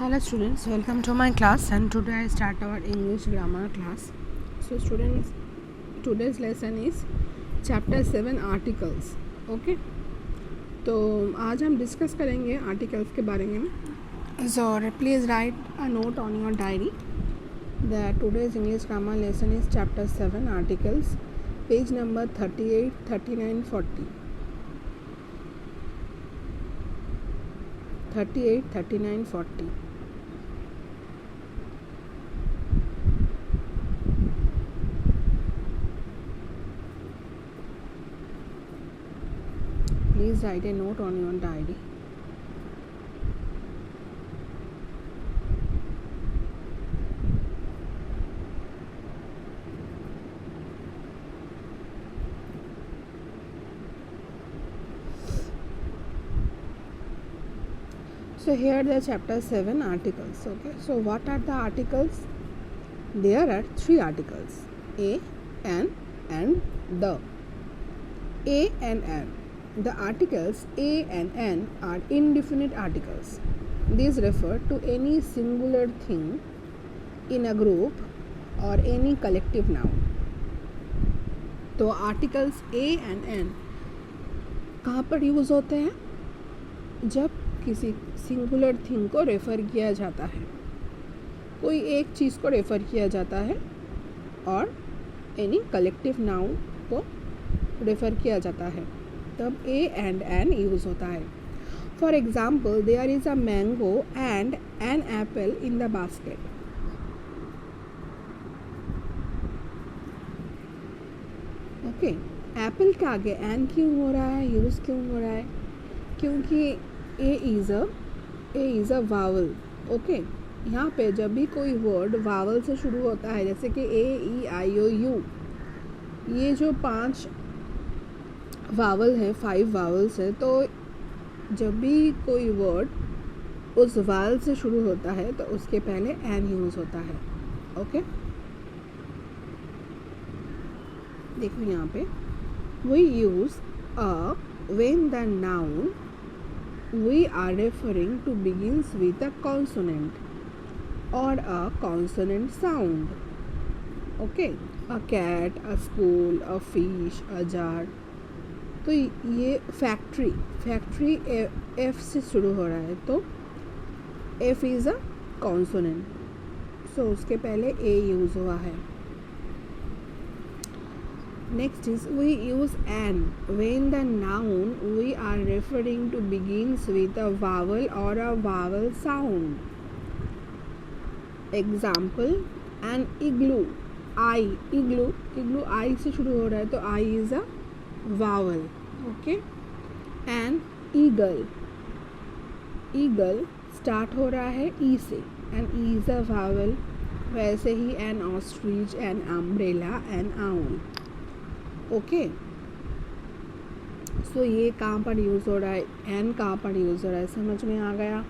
Hello students, welcome to my class, and today I start our English grammar class. So students, today's lesson is chapter 7 articles. Okay, तो आज हम discuss करेंगे articles के बारे में. So please write a note on your diary that today's English grammar lesson is chapter 7 articles, page number 38, 39, 40. 38, 39, 40. Please write a note on your diary. So here the chapter 7 articles. Okay, so what are the articles? There are 3 articles: a, an, and the. A and an. The articles a and an are indefinite articles. These refer to any singular thing in a group or any collective noun. तो articles a and n कहाँ पर use होते हैं? जब किसी singular thing को refer किया जाता है, कोई एक चीज़ को रेफ़र किया जाता है, और एनी कलेक्टिव नाउन को रेफ़र किया जाता है, तब ए एंड एन यूज़ होता है. For example, there is a mango and an apple in the basket. Okay, apple के आगे एन क्यों हो रहा है, यूज़ क्यों हो रहा है? क्योंकि A is a vowel. Okay, यहाँ पे जब भी कोई वर्ड वावल से शुरू होता है, जैसे कि ए, ई, आई, ओ, यू, ये जो 5 वावल है, 5 वावल्स है, तो जब भी कोई वर्ड उस वावल से शुरू होता है तो उसके पहले एन यूज़ होता है. ओके, देखो यहाँ पे we use a when the noun we are referring to begins with a consonant or a consonant sound. Okay, a cat, a school, a fish, a jar. तो ये फैक्ट्री एफ से शुरू हो रहा है, तो एफ इज़ अ कॉन्सोनेंट, सो उसके पहले ए यूज़ हुआ है. Next is we use an when the noun we are referring to begins with a vowel or a vowel sound. Example, an igloo. igloo I से शुरू हो रहा है, तो I is a vowel. Okay, an eagle start हो रहा है E से, and E is a vowel. वैसे ही an ostrich, an umbrella, an owl. Okay, so ये कहाँ पर यूज़ हो रहा है, एन कहाँ पर यूज़ हो रहा है, समझ में आ गया?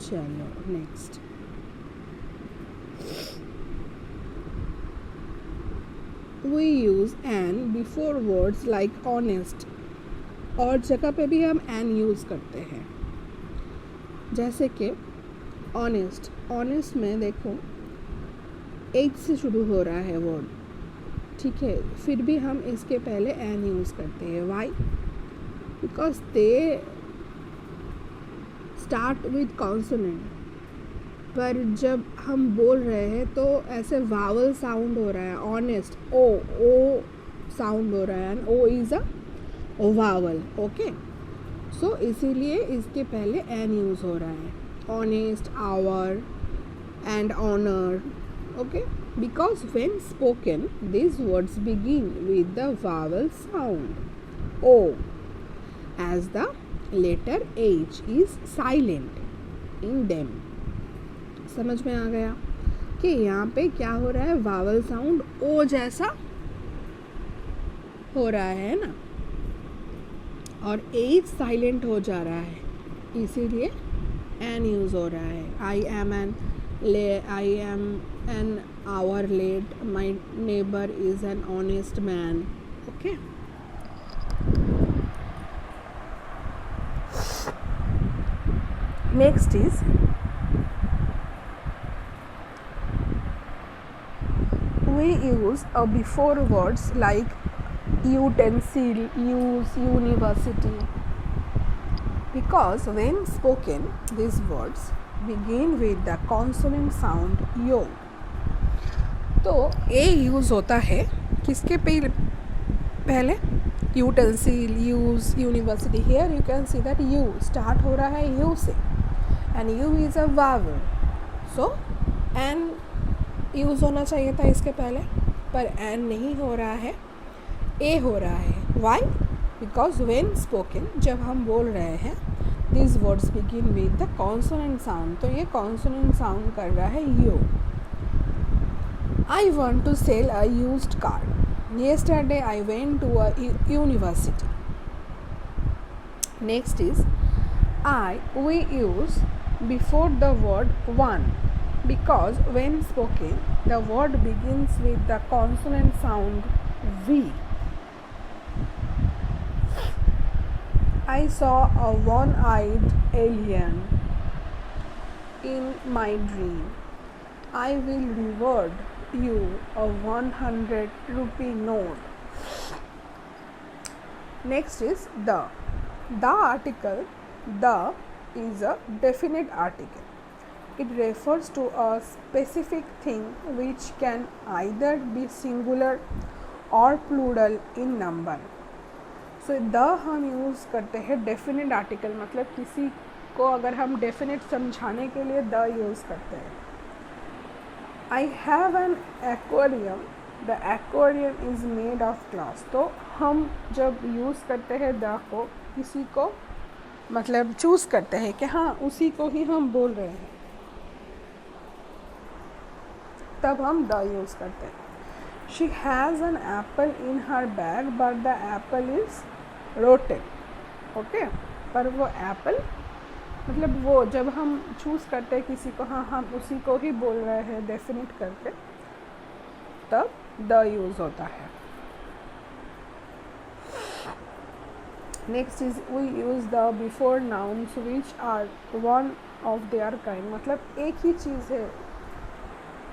चलो next. We use an before words like honest. और जगह पे भी हम एन यूज़ करते हैं, जैसे कि ऑनेस्ट में देखो एच से शुरू हो रहा है वर्ड, ठीक है, फिर भी हम इसके पहले एन यूज़ करते हैं. Why? Because they start with consonant. पर जब हम बोल रहे हैं तो ऐसे वावल साउंड हो रहा है, ऑनेस्ट ओ साउंड हो रहा है, and O is a vowel. Okay, so इसीलिए इसके पहले एन यूज़ हो रहा है. Honest, hour and honour. Okay, because when spoken these words begin with the vowel sound O, as the letter H is silent in them. समझ में आ गया कि यहाँ पे क्या हो रहा है, वावल साउंड ओ जैसा हो रहा है ना, और H साइलेंट हो जा रहा है, इसीलिए एन यूज़ हो रहा है. I am an hour late. My neighbor is an honest man. Okay. Next is we use before words like utensil, use, university, because when spoken these words begin with the consonant sound yo. तो ए use होता है किसके पहले? Utensil, use, university. Here you can see that you start हो रहा है U से, and U is a vowel. So an use होना चाहिए था इसके पहले, पर एन नहीं हो रहा है, ए हो रहा है. वाई? बिकॉज व्हेन स्पोकन, जब हम बोल रहे हैं, this words begin with the consonant sound. तो ये कॉन्सोनेंट साउंड कर रहा है you. I want to sell a used car. Yesterday I went to a university. Next is we use before the word one, because when spoken the word begins with the consonant sound V. I saw a one-eyed alien in my dream. I will reward you a 100 rupee note. Next is the. The article the is a definite article. It refers to a specific thing which can either be singular or plural in number. So the हम use करते हैं definite article, मतलब किसी को अगर हम definite समझाने के लिए द यूज़ करते हैं. I have an aquarium. The aquarium is made of glass. तो हम जब यूज़ करते हैं द को, किसी को मतलब चूज़ करते हैं कि हाँ उसी को ही हम बोल रहे हैं, तब हम द यूज़ करते हैं. She has an apple in her bag but the apple is rotten. Okay, पर वो एप्पल मतलब वो जब हम चूज़ करते हैं किसी को, हाँ हम उसी को ही बोल रहे हैं डेफिनेट करके, तब द यूज़ होता है. Next is we use the before nouns which are one of their kind, मतलब एक ही चीज़ है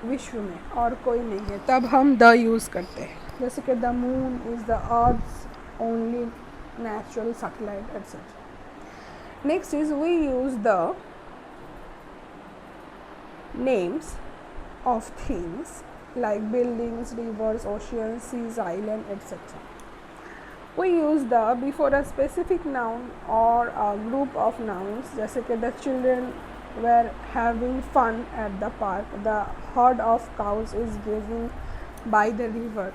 विश्व में और कोई नहीं है, तब हम द यूज़ करते हैं. जैसे कि the moon is the earth's only natural satellite etcetera. Next is we use the names of things like buildings, rivers, oceans, seas, island, etc. We use the before a specific noun or a group of nouns. जैसे कि the children were having fun at the park. The herd of cows is grazing by the river.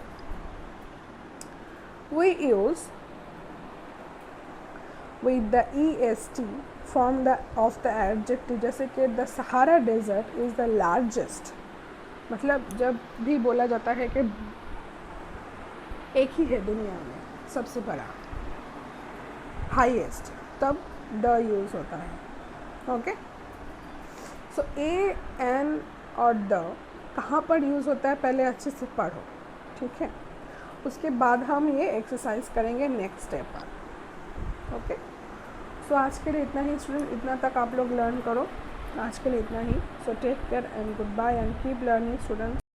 We use with the est form of the adjective. जैसे कि the Sahara desert is the largest, मतलब जब भी बोला जाता है कि एक ही है दुनिया में सबसे बड़ा, हाईएस्ट, तब द यूज़ होता है. ओके, सो ए एन और द कहाँ पर यूज़ होता है पहले अच्छे से पढ़ो, ठीक है. उसके बाद हम ये एक्सरसाइज करेंगे नेक्स्ट स्टेप पर. ओके, सो आज के लिए इतना ही स्टूडेंट, इतना तक आप लोग लर्न करो. आज के लिए इतना ही. So take care and goodbye and keep learning student.